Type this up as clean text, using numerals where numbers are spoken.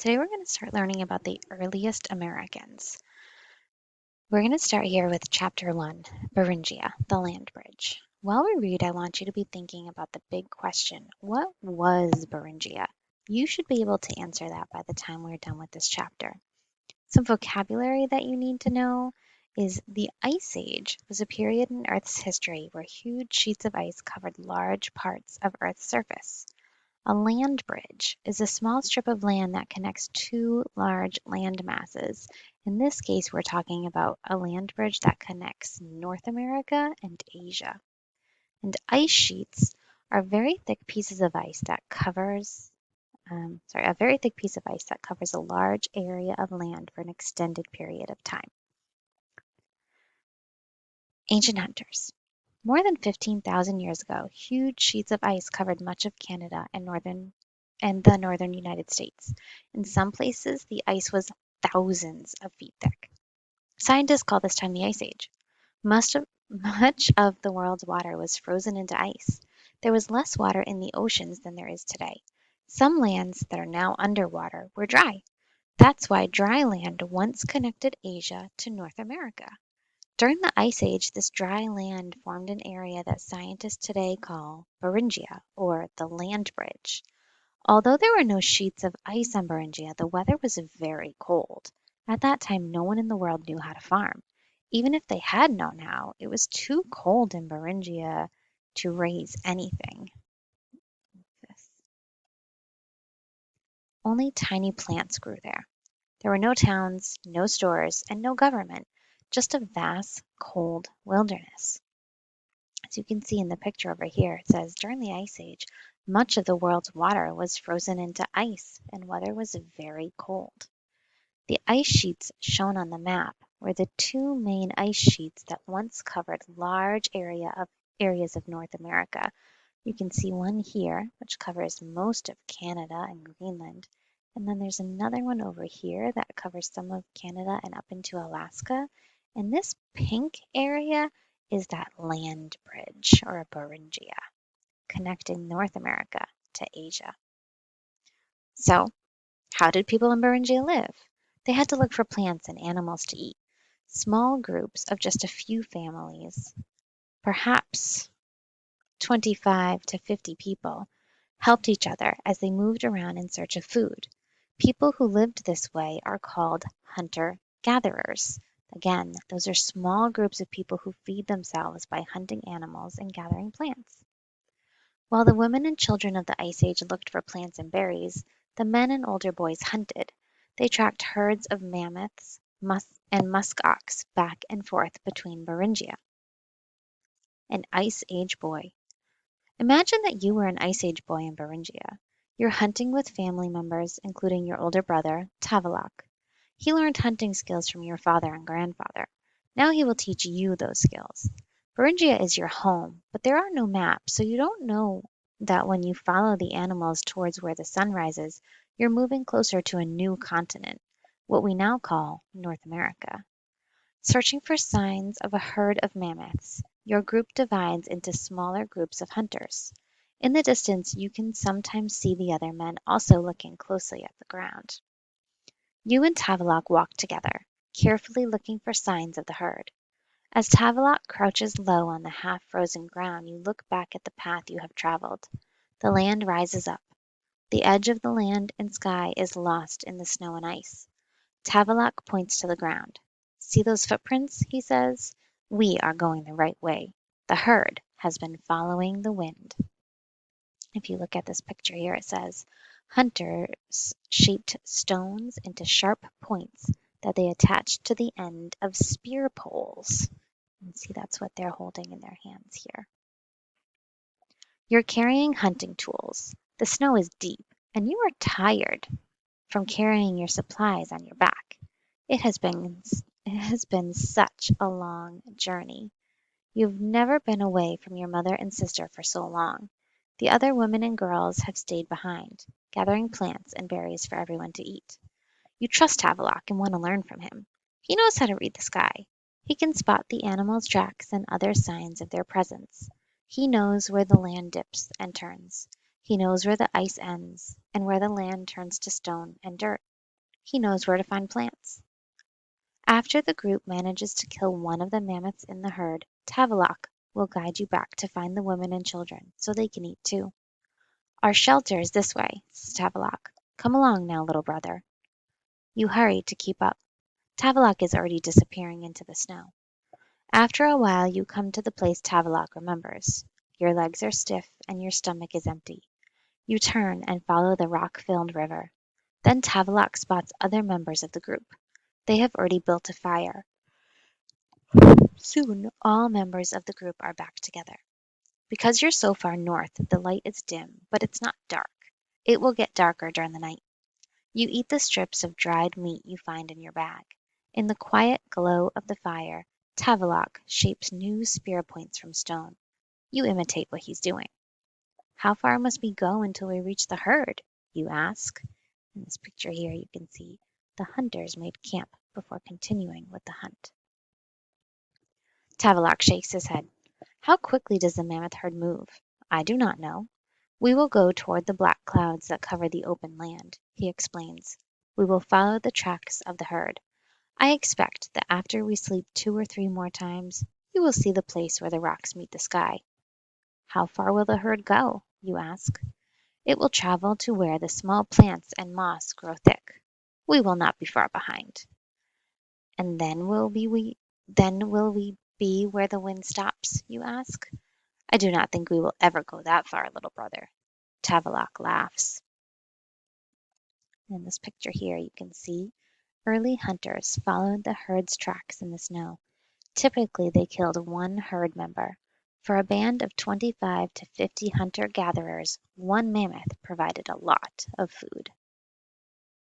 Today we're going to start learning about the earliest Americans. We're going to start here with Chapter 1, Beringia, the land bridge. While we read, I want you to be thinking about the big question, what was Beringia? You should be able to answer that by the time we're done with this chapter. Some vocabulary that you need to know is the Ice Age was a period in Earth's history where huge sheets of ice covered large parts of Earth's surface. A land bridge is a small strip of land that connects two large land masses. In this case, we're talking about a land bridge that connects North America and Asia. And ice sheets are very thick pieces of ice that covers, a very thick piece of ice that covers a large area of land for an extended period of time. Ancient hunters. More than 15,000 years ago, huge sheets of ice covered much of Canada and the northern United States. In some places, the ice was thousands of feet thick. Scientists call this time the Ice Age. Much of the world's water was frozen into ice. There was less water in the oceans than there is today. Some lands that are now underwater were dry. That's why dry land once connected Asia to North America. During the Ice Age, this dry land formed an area that scientists today call Beringia, or the land bridge. Although there were no sheets of ice on Beringia, the weather was very cold. At that time, no one in the world knew how to farm. Even if they had known how, it was too cold in Beringia to raise anything. Only tiny plants grew there. There were no towns, no stores, and no government, just a vast, cold wilderness. As you can see in the picture over here, it says during the Ice Age, much of the world's water was frozen into ice and weather was very cold. The ice sheets shown on the map were the two main ice sheets that once covered large areas of North America. You can see one here, which covers most of Canada and Greenland. And then there's another one over here that covers some of Canada and up into Alaska. And this pink area is that land bridge, or a Beringia, connecting North America to Asia. So, how did people in Beringia live? They had to look for plants and animals to eat. Small groups of just a few families, perhaps 25 to 50 people, helped each other as they moved around in search of food. People who lived this way are called hunter-gatherers. Again, those are small groups of people who feed themselves by hunting animals and gathering plants. While the women and children of the Ice Age looked for plants and berries, the men and older boys hunted. They tracked herds of mammoths and musk ox back and forth between Beringia. An Ice Age boy. Imagine that you were an Ice Age boy in Beringia. You're hunting with family members, including your older brother, Tavalak. He learned hunting skills from your father and grandfather. Now he will teach you those skills. Beringia is your home, but there are no maps, so you don't know that when you follow the animals towards where the sun rises, you're moving closer to a new continent, what we now call North America. Searching for signs of a herd of mammoths, your group divides into smaller groups of hunters. In the distance, you can sometimes see the other men also looking closely at the ground. You and Tavalak walk together, carefully looking for signs of the herd. As Tavalak crouches low on the half-frozen ground, you look back at the path you have traveled. The land rises up. The edge of the land and sky is lost in the snow and ice. Tavalak points to the ground. See those footprints, he says. We are going the right way. The herd has been following the wind. If you look at this picture here, it says, hunters shaped stones into sharp points that they attached to the end of spear poles. And see, that's what they're holding in their hands here. You're carrying hunting tools. The snow is deep, and you are tired from carrying your supplies on your back. It has been such a long journey. You've never been away from your mother and sister for so long. The other women and girls have stayed behind, gathering plants and berries for everyone to eat. You trust Tavalak and want to learn from him. He knows how to read the sky. He can spot the animals' tracks and other signs of their presence. He knows where the land dips and turns. He knows where the ice ends and where the land turns to stone and dirt. He knows where to find plants. After the group manages to kill one of the mammoths in the herd, Tavilock will guide you back to find the women and children so they can eat too. Our shelter is this way, says Tavilock. Come along now, little brother. You hurry to keep up. Tavilock is already disappearing into the snow. After a while you come to the place Tavilock remembers. Your legs are stiff and your stomach is empty. You turn and follow the rock-filled river. Then Tavilock spots other members of the group. They have already built a fire. Soon all members of the group are back together. Because you're so far north, the light is dim, but it's not dark. It will get darker during the night. You eat the strips of dried meat you find in your bag. In the quiet glow of the fire, Tavilock shapes new spear points from stone. You imitate what he's doing. How far must we go until we reach the herd? You ask. In this picture here, you can see the hunters made camp before continuing with the hunt. Tavilock shakes his head. How quickly does the mammoth herd move? I do not know. We will go toward the black clouds that cover the open land, he explains. We will follow the tracks of the herd. I expect that after we sleep 2 or 3 more times, you will see the place where the rocks meet the sky. How far will the herd go? You ask. It will travel to where the small plants and moss grow thick. We will not be far behind. And then will we be where the wind stops? You ask. I do not think we will ever go that far, little brother. Tavilock laughs. In this picture here, you can see early hunters followed the herd's tracks in the snow. Typically, they killed one herd member. For a band of 25 to 50 hunter-gatherers, one mammoth provided a lot of food.